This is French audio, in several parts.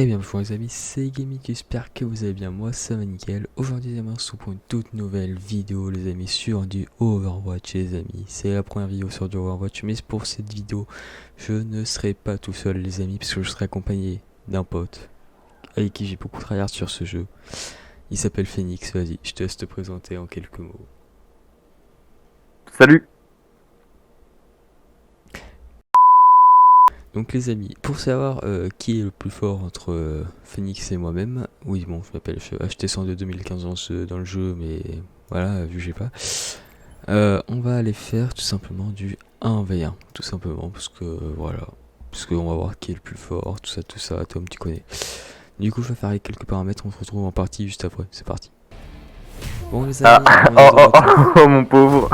Eh bien bonjour les amis, c'est Gaming, j'espère que vous allez bien, moi ça va nickel. Aujourd'hui les amis, on se retrouve pour une toute nouvelle vidéo les amis sur du Overwatch les amis. C'est la première vidéo sur du Overwatch, mais pour cette vidéo je ne serai pas tout seul les amis, parce que je serai accompagné d'un pote avec qui j'ai beaucoup travaillé sur ce jeu. Il s'appelle Phoenix, vas-y, je te laisse te présenter en quelques mots. Salut. Donc les amis, pour savoir qui est le plus fort entre Phoenix et moi-même, oui bon je m'appelle HT102 2015 dans le jeu, mais voilà, vu que j'ai pas, on va aller faire tout simplement du 1v1, tout simplement, parce que voilà, parce qu'on va voir qui est le plus fort, tout ça, Tom tu connais. Du coup je vais faire avec quelques paramètres, on se retrouve en partie juste après, c'est parti. Bon les Ah, amis, on est oh, de oh, retour. oh, mon pauvre.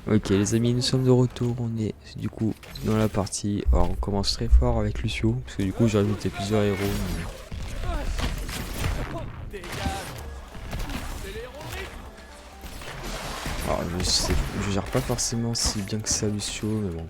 Ok les amis, nous sommes de retour, on est du coup dans la partie. Alors on commence très fort avec Lucio, parce que du coup j'ai rajouté plusieurs héros. Alors je gère pas forcément si bien que ça Lucio, mais bon.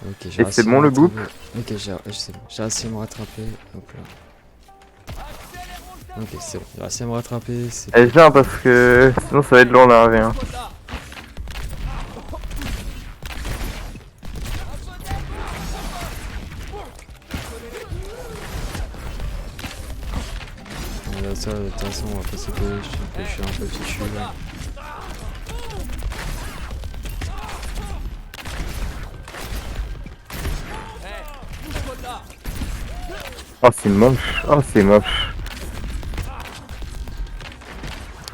Ok, j'ai Et c'est réussi à bon me le boop? rattraper. Ok, c'est bon. J'ai réussi à me rattraper. Hop là. Ok, c'est bon. J'ai réussi à me rattraper. C'est Eh, plus viens parce que sinon ça va être long là, rien. ça, de toute façon, on va passer que je suis un peu fichu là. Oh, c'est moche. Oh, c'est moche.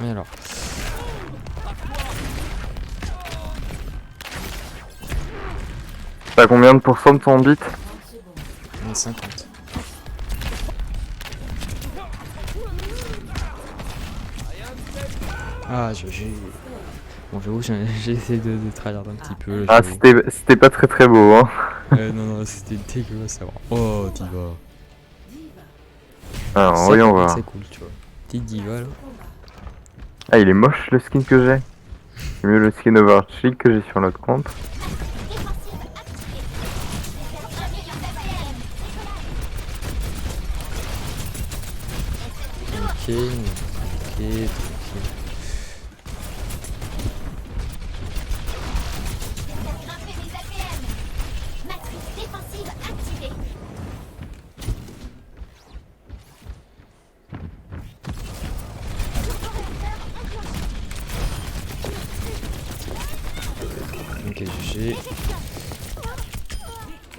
Et alors. T'as combien de pourcents de ton bit? 50. Ah, j'ai. Bon, j'avoue, j'ai essayé de tryhard un petit peu, là, Ah, j'avoue. c'était pas très très beau, hein. Non, c'était dégueulasse à voir. Oh, diva. Alors, Ça, voyons par contre, voir. c'est cool, tu vois. Petite diva, là. Ah, il est moche le skin que j'ai. C'est mieux le skin Overwatch League que j'ai sur l'autre compte. Ok, tranquille. Ok, GG.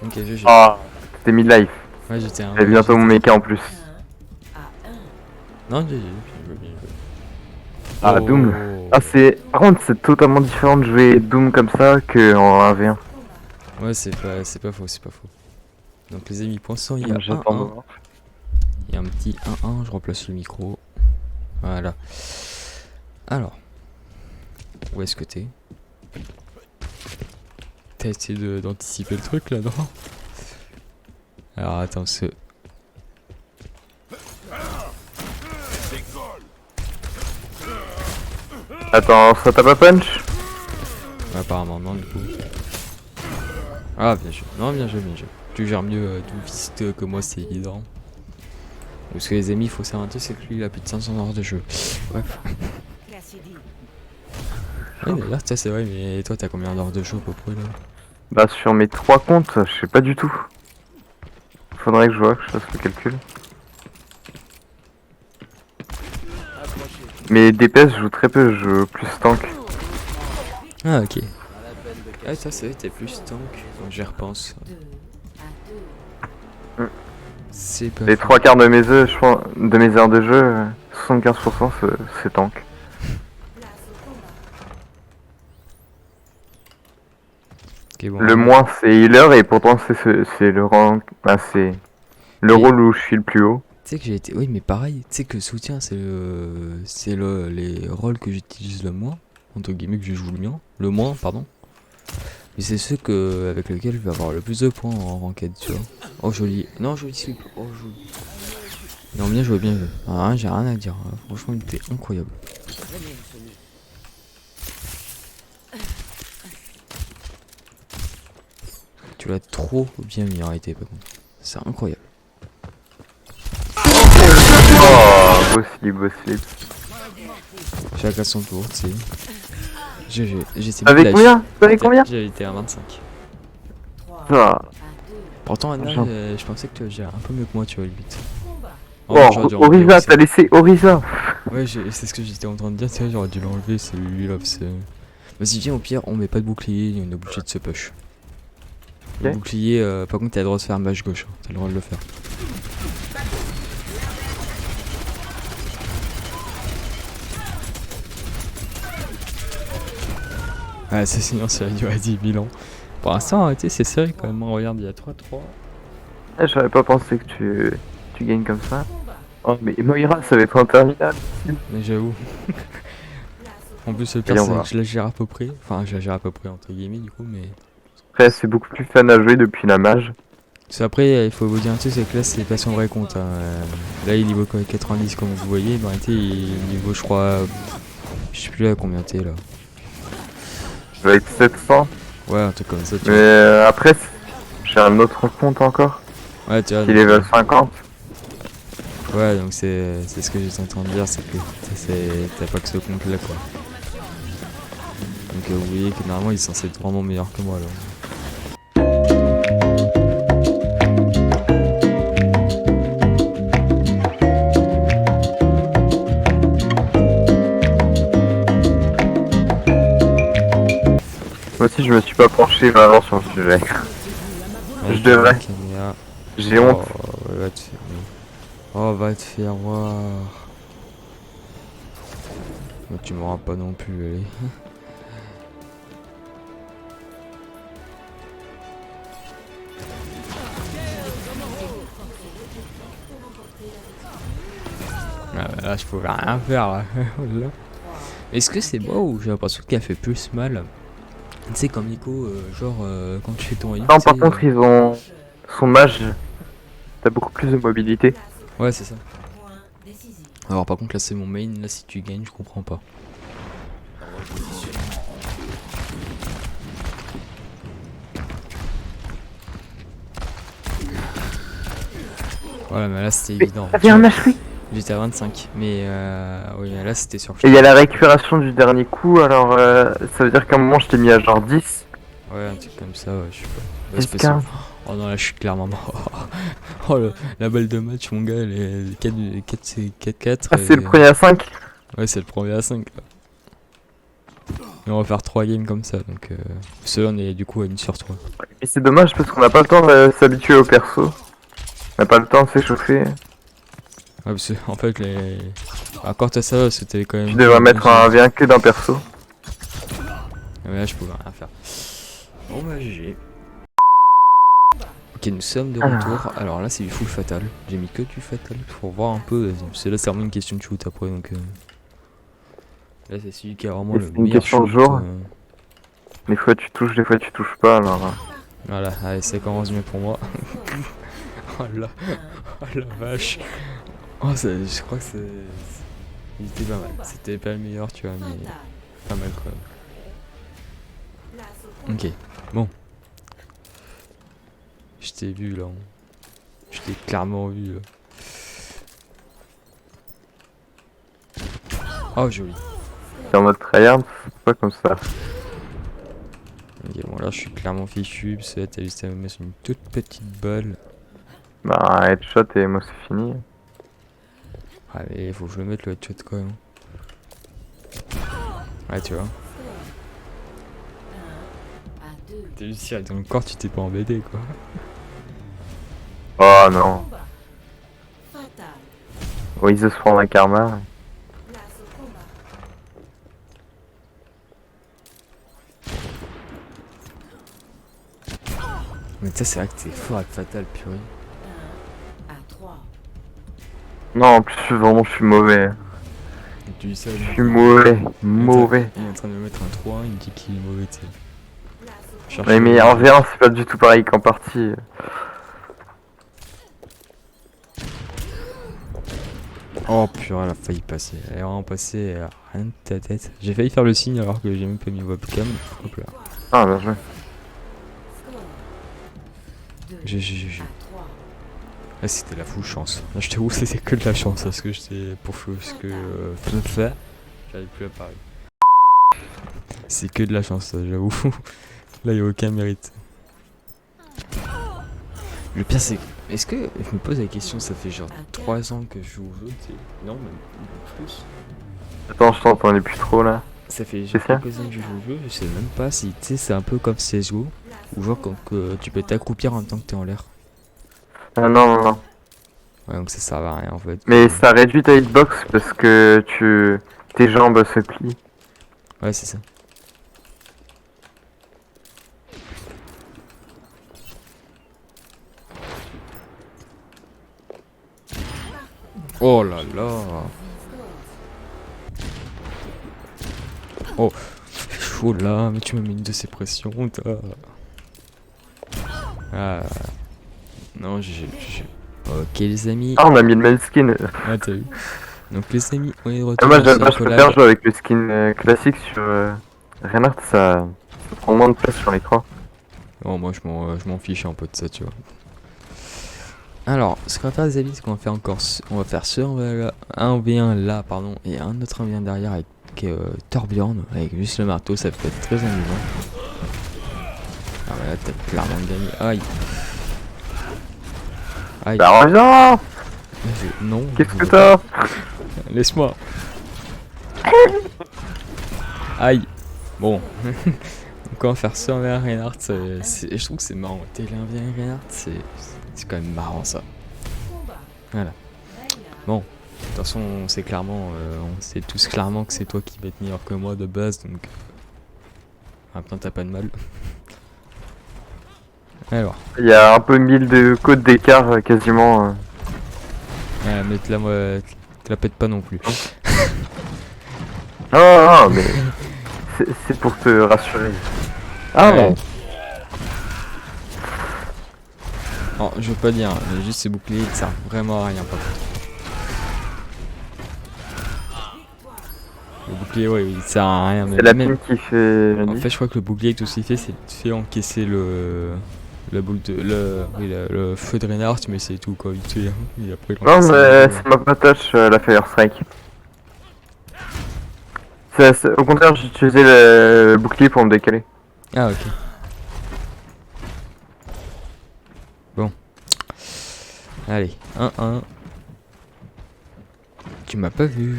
Ok, GG. Ah, c'était mid-life. Ouais, j'étais un. Et bientôt mon mecha en plus. Non, GG, bien joué, bien joué. Ah, Doom. Ah, c'est. Par contre, c'est totalement différent de jouer Doom comme ça que en 1v1. Ouais, c'est pas faux, c'est pas faux. Donc, les amis, pour l'instant, il y a J'attends de 1-1. voir. Il y a un petit 1-1, je remplace le micro. Voilà. Alors, où est-ce que t'es? T'as essayé d'anticiper le truc là, non? Alors, attends, ce. Attends, ça t'a pas punch? Apparemment, non, du coup. Ah, bien joué. Non, bien joué, bien joué. Tu gères mieux Doomfist que moi, c'est évident. Parce que les amis, il faut savoir un truc, c'est que lui, il a plus de 500 heures de jeu. Bref. Oui, d'ailleurs, ça c'est vrai, mais toi, t'as combien d'heures de jeu à peu près là? Bah sur mes 3 comptes, je sais pas du tout. Faudrait que je vois, que je fasse le calcul. Mais DPS, je joue très peu, je joue plus tank. Ah, ok. Ah, ça, c'est vrai, t'es plus tank quand j'y repense. Mm. C'est pas Les faux. 3 quarts de mes œufs, je pense, de mes heures de jeu, 75% c'est tank. Ok, bon, Le moins c'est healer et pourtant c'est le rang, bah, c'est le rôle où je suis le plus haut. tu sais que j'ai été. Oui, mais pareil, tu sais que soutien, les rôles que j'utilise le moins, entre guillemets, que je joue le moins, pardon. Mais c'est ceux avec lesquels je vais avoir le plus de points en ranked, tu vois. Oh, joli. Non, joli slip. Oh, joli. Non, bien joué, bien joué. Ah, j'ai rien à dire. Franchement, il était incroyable. Tu l'as trop bien mis en réalité, par contre. C'est incroyable. Oh, beau slip, beau slip. Chacun son tour, tu sais. J'étais Avec combien? Avec combien? J'avais été à 25. Ça. Pourtant, Anna, J'en- je pensais que tu gérais un peu mieux que moi, tu vois, limite. Oh, J'aurais dû enlever Orisa, aussi. t'as laissé Orisa. Ouais, c'est ce que j'étais en train de dire, tu sais, j'aurais dû l'enlever, c'est lui là, c'est... Vas-y, viens, au pire, on met pas de bouclier, on est obligé de se push. Le Ok. bouclier, par contre, t'as le droit de faire mage gauche, hein, t'as le droit de le faire. Ah, c'est sinon, ça a duré 10 000 ans. Pour l'instant, tu sais, c'est serré quand même, hein, regarde, il y a 3-3. Eh, j'aurais pas pensé que tu gagnes comme ça. Oh, mais Moira, ça va être interminable. Mais j'avoue. En plus, le pire, Allez, on c'est va. que je la gère à peu près. Enfin, je la gère à peu près, entre guillemets, du coup, mais... Après, c'est beaucoup plus fun à jouer depuis la mage. C'est après, il faut vous dire un truc, c'est que là, c'est pas son vrai compte. Hein. Là, il est niveau 90, comme vous voyez, mais en réalité, il est niveau, je crois... Je sais plus à combien t'es, là. Je vais être 700. Ouais, un truc comme ça, tu Mais vois. après, j'ai un autre compte encore. Ouais, tu vois, Qui est donc, level 50. ouais, donc c'est ce que j'étais en train de dire, c'est que t'as pas que ce compte là quoi. Donc vous voyez que normalement il est censé être vraiment meilleur que moi là. Moi aussi, je me suis pas penché vraiment sur le sujet. Je Avec devrais. Kenya. J'ai honte. Ouais, va te faire voir. Bah, tu m'auras pas non plus, allez. Ah bah là je pouvais rien faire là. Là. Est-ce que c'est moi ou j'ai l'impression qu'elle fait plus mal? Tu sais comme Nico, genre quand tu fais ton heal, Non, tu sais, par contre, ils ont. Son mage, t'as beaucoup plus de mobilité. ouais c'est ça. Alors par contre là c'est mon main, là si tu gagnes je comprends pas. Voilà mais là c'était Mais évident. t'avais un mage lui. J'étais à 25 mais oui mais là c'était sur... Et il y a la récupération du dernier coup, alors ça veut dire qu'à un moment je t'ai mis à genre 10. Ouais un truc comme ça, ouais je sais pas. Ouais, 10, c'est possible. 15. Oh non là je suis clairement mort. Oh la balle de match mon gars elle est 4-4 Ah, c'est le premier à 5. Ouais c'est le premier à 5 là. Et on va faire 3 games comme ça donc ceux-là on est du coup à 1 sur 3. Et c'est dommage parce qu'on n'a pas le temps de s'habituer au perso. On n'a pas le temps de s'échauffer. Ouais parce que en fait les... Ah, quand t'as ça c'était quand même... Tu devrais mettre un rien que d'un perso. Mais là je pouvais rien faire. Bon bah GG. Ok nous sommes de retour. Alors là c'est du full fatal. J'ai mis que du fatal pour voir un peu. Parce que là c'est vraiment une question de shoot après donc... Là c'est celui qui a vraiment Et le c'est une meilleur question de shoot. jour. Des fois tu touches, des fois tu touches pas alors. Voilà, allez ça commence bien pour moi. Oh la... Oh la vache. Oh je crois que c'est... Il était pas mal. C'était pas le meilleur tu vois mais... Pas mal quoi. Ok, bon. Je t'ai vu là. Je t'ai clairement vu là. Oh joli. C'est en mode tryhard, c'est pas comme ça. Ok bon là je suis clairement fichu parce que là t'as juste à me mettre une toute petite balle. Bah headshot et moi c'est fini. Allez faut que je le mette le headshot quand même. Ouais tu vois. T'as juste tiré dans le corps, tu t'es pas embêté quoi. Oh non. Oh, il se prend un karma. Mais ça c'est vrai que t'es fort avec Fatal purée. Non, en plus vraiment je suis mauvais. Et tu dis ça, Je suis mauvais. Mauvais. Il est en train de me mettre un 3, il me dit qu'il est mauvais tu sais. Ouais, mais en V1 c'est pas du tout pareil qu'en partie. Oh purée, elle a failli passer. Elle est vraiment passée rien de ta tête. J'ai failli faire le signe alors que j'ai même pas mis webcam. Hop là. Ah, bien joué. GG. Ah, c'était la full chance. Là, je t'avoue, c'était que de la chance parce que j'étais pour ce que faire. J'arrive plus à parler. C'est que de la chance, ça, j'avoue. Là, y a aucun mérite. Le pire, c'est. Est-ce que. Je me pose la question, ça fait genre 3 ans que je joue au jeu, tu sais. Non, même plus. Attends, je t'entendais plus trop là. Ça fait C'est ça quelques années que je joue au jeu, je sais même pas si. Tu sais, c'est un peu comme CSGO. Ou genre quand que tu peux t'accroupir en même temps que t'es en l'air. Ah, non, non, non. Ouais, donc ça sert à rien en fait. Mais ça réduit ta hitbox parce que tes jambes se plient. Ouais, c'est ça. Oh là là. Oh, chaud là, mais tu m'as mis une de ces pressions, toi. Ah. Non, j'ai. Ok, les amis. Ah, on a mis le même skin. Ah, t'as vu. Donc, les amis, on est de Ah, retour moi, dans ce je préfère collab. jouer avec le skin classique sur Reinhardt, ça prend moins de place sur l'écran. Oh, moi, je m'en fiche un peu de ça, tu vois. Alors, ce qu'on va faire, les amis, c'est qu'on va faire encore. On va faire ce 1v1 là, pardon, et un autre 1v1 derrière avec Torbjorn, avec juste le marteau, ça peut être très amusant. Ah, mais là, t'as clairement gagné. Aïe. Aïe. Bah, reviens. Non. Qu'est-ce que t'as? Laisse-moi. Aïe. Bon. Donc on va faire ça envers Reinhardt. Je trouve que c'est marrant. T'es envers Reinhardt, c'est quand même marrant ça. Voilà. Bon. De toute façon, on sait clairement, on sait tous clairement que c'est toi qui vas être meilleur que moi de base, donc. Maintenant t'as pas de mal. Alors. Il y a un peu 1000 de côte d'écart quasiment. Ouais, mais te la pète pas non plus. Non, non, non, mais c'est pour te rassurer. Ah Ouais. non. Non, je veux pas dire, mais juste ces boucliers ils servent vraiment à rien par contre. Le bouclier, ouais, il sert à rien. Mais C'est la même, pine qui fait la en diff. fait, je crois que le bouclier, tout ce qu'il fait, c'est te fait encaisser la boule de. Le feu de Reinhardt, mais c'est tout quoi, vite fait. Et après, il Non, encaisse mais la boule. c'est ma patache, la Fire Strike. Au contraire, j'utilisais le bouclier pour me décaler. Ah, ok. Bon. Allez, 1-1. Tu m'as pas vu.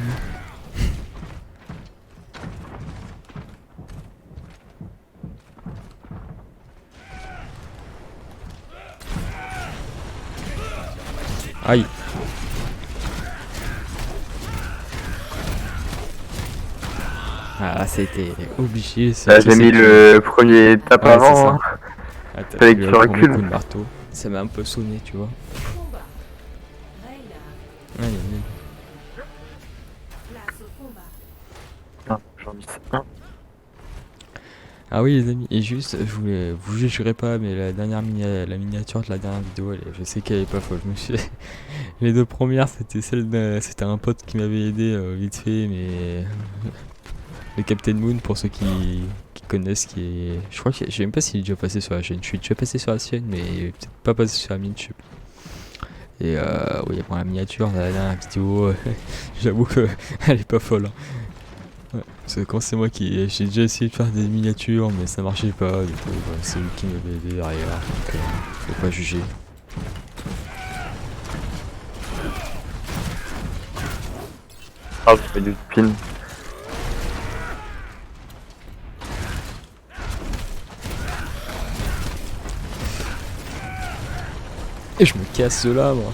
Aïe. Ah, c'était obligé. J'ai mis le premier tape Ouais, c'est avant. ça. Hein. Ah, t'as Fallait pris que le tu premier recules. coup de marteau. Ça m'a un peu sonné, tu vois. Aïe, aïe, aïe. Ah, j'en dis ça. Ah oui les amis, et juste, je voulais vous jugerez pas, mais la dernière la miniature de la dernière vidéo, je sais qu'elle est pas folle. Je me suis... Les deux premières, c'était un pote qui m'avait aidé vite fait, mais le Captain Moon pour ceux qui connaissent, je crois que je sais même pas s'il est déjà passé sur la chaîne. Je suis déjà passé sur la chaîne, mais peut-être pas passé sur la mine, je sais plus. Et oui, bon, la miniature de la dernière vidéo, j'avoue que elle est pas folle. Hein. Ouais, parce que quand c'est moi qui. J'ai déjà essayé de faire des miniatures, mais ça marchait pas. Du coup, bah, c'est lui qui m'avait aidé derrière. Donc, faut pas juger. Ah, je fais du spin. Et je me casse là, moi.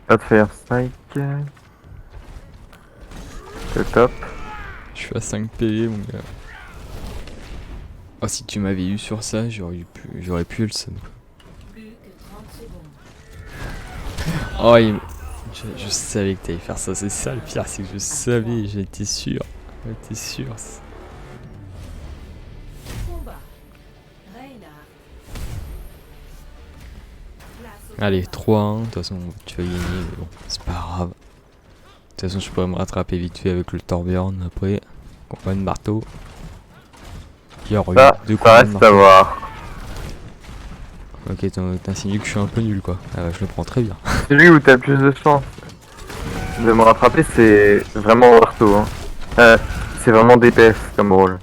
Pas de Fire Strike. C'est top. Je suis à 5 PV, mon gars. Oh, si tu m'avais eu sur ça, j'aurais pu le seum. Oh, je savais que t'allais faire ça. C'est ça le pire, c'est que je savais, j'étais sûr. J'étais sûr. Allez, 3-1, de toute façon tu vas gagner, mais bon, c'est pas grave. De toute façon je pourrais me rattraper vite fait avec le Torbjorn après. Combat de marteau. Il y aura eu 2 Ça combats de reste à marteau. voir. Ok, t'insinues que je suis un peu nul quoi. Ah bah je le prends très bien. Celui où t'as le plus de chance de me rattraper, c'est vraiment marteau. Hein. C'est vraiment DPS comme rôle.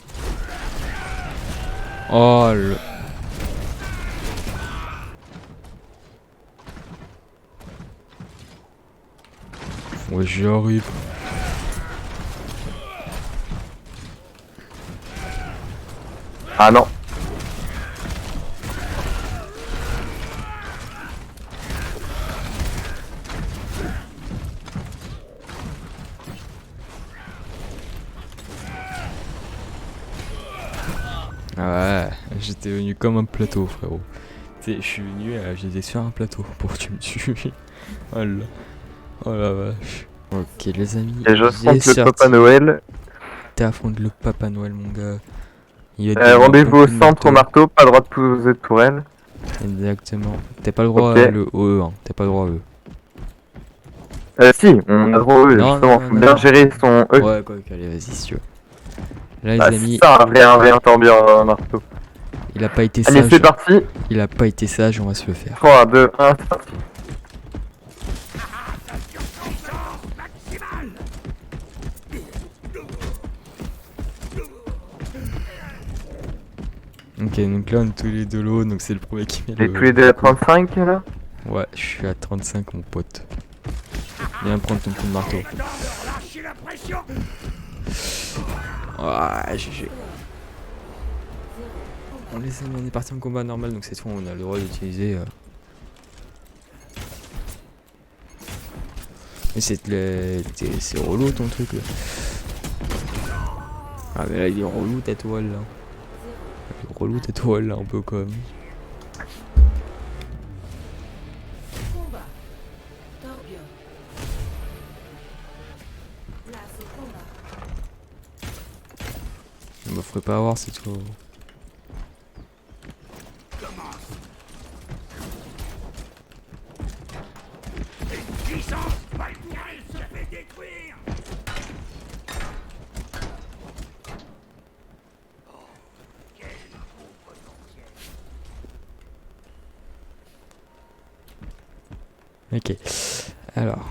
Oh le... Ouais j'y arrive. Ah non. Ah ouais, j'étais venu comme un plateau frérot. Tu sais, je suis venu, j'étais sur un plateau pour que tu me tues. Oh là, oh la vache. Ok les amis, Et je j'ai sens que le Papa sorti. Noël. T'affrontes le Papa Noël mon gars. Il va te donner un Rendez-vous bon au coup de centre au marteau, pas le droit de poser de tourelle. Exactement. T'as pas le droit Ok. à le E, hein. T'as pas le droit à E. Si, on a droit au E, Non, justement, non, non, faut non, bien non. gérer son E. Ouais, quoi, allez, vas-y, si tu veux. Là, Bah, les c'est amis, ça, un vrai Torbjorn marteau. il a pas été Allez, c'est sage. parti. Il a pas été sage, on va se le faire. 3, 2, 1, c'est parti. Ok, donc là, on est tous les deux low, donc c'est le premier qui met Et le. tous les deux à 35 là. Ouais, je suis à 35, mon pote. Viens prendre ton coup de marteau. Ah, GG. On les amis, on est parti en combat normal, donc cette fois, on a le droit d'utiliser. Mais c'est relou ton truc là. Ah mais là il est relou ta toile là. Il est relou ta toile là un peu quand même. Combat. Torbjorn. Place au combat. Je me ferait pas avoir cette fois. Ok. Alors.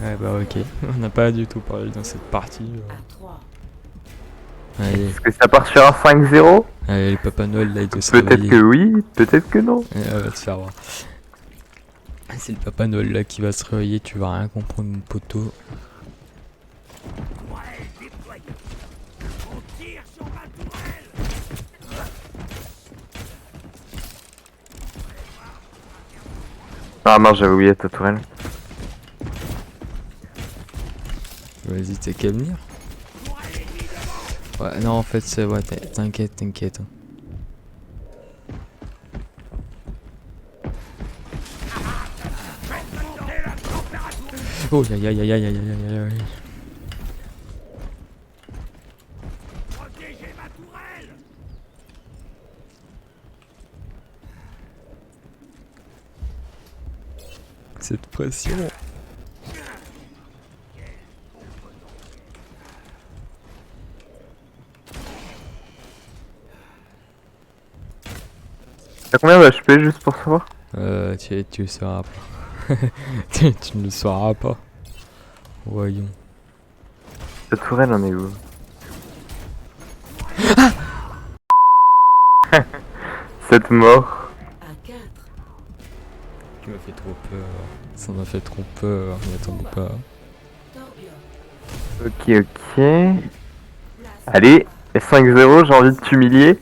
Ouais bah ok. On n'a pas du tout parlé dans cette partie. À 3. Allez, Est-ce que ça part sur un 5-0? allez le Papa Noël là il doit se Peut-être réveiller. que oui, peut-être que non. Va te faire voir. C'est le Papa Noël là qui va se réveiller, tu vas rien comprendre mon poteau. Ah mince, j'avais oublié ta tourelle. Vas-y, t'as qu'à venir. Ouais, non, en fait, c'est. Ouais, t'inquiète, t'inquiète. Oh, aïe aïe aïe aïe aïe aïe aïe aïe. Cette pression. T'as combien d'HP juste pour savoir? Tu le sauras pas. Tu ne le sauras pas. Voyons. Ta tourelle en est où? Cette mort. À 4. Tu m'as fait trop peur. Ça m'a fait trop peur. Je m'attendais pas. Torbjorn. Ok. Allez, 5-0, j'ai envie de t'humilier.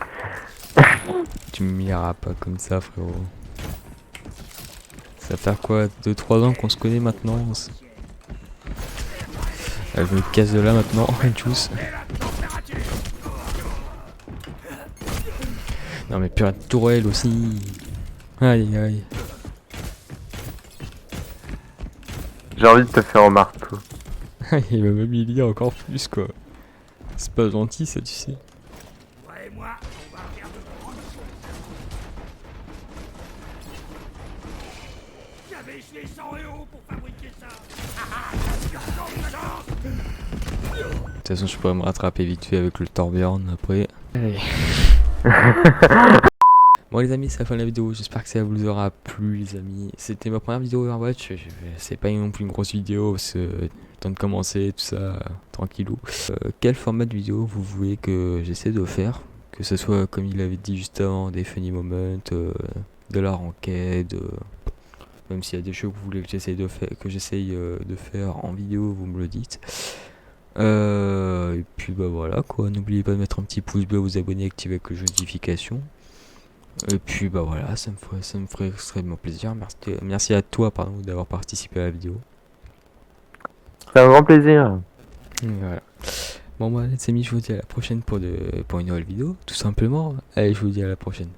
Tu me miras pas comme ça, frérot. Ça va faire quoi 2-3 ans qu'on se connaît maintenant Je me casse de là maintenant, tchuss. Non mais purée de tourelle aussi. Aïe aïe. J'ai envie de te faire au marteau. Il va m'humilier encore plus quoi. C'est pas gentil ça, tu sais. Ouais, moi, on va faire de grandes choses. J'avais échelé 100 € pour fabriquer ça. De toute façon, je pourrais me rattraper vite fait avec le Torbjorn après. Allez. Bon les amis, c'est la fin de la vidéo, j'espère que ça vous aura plu les amis. C'était ma première vidéo Overwatch, c'est pas non plus une grosse vidéo, c'est temps de commencer, tout ça, tranquillou. Quel format de vidéo vous voulez que j'essaie de faire? Que ce soit comme il avait dit juste avant, des funny moments, de la ranked, même s'il y a des choses que vous voulez que j'essaye de faire en vidéo, vous me le dites. Et puis bah voilà quoi, n'oubliez pas de mettre un petit pouce bleu, vous abonner, activer avec les notifications. Et puis bah voilà, ça me ferait extrêmement plaisir. Merci à toi pardon d'avoir participé à la vidéo. C'est un grand plaisir. Voilà. Bon bah les amis, je vous dis à la prochaine pour une nouvelle vidéo, tout simplement. Allez, je vous dis à la prochaine.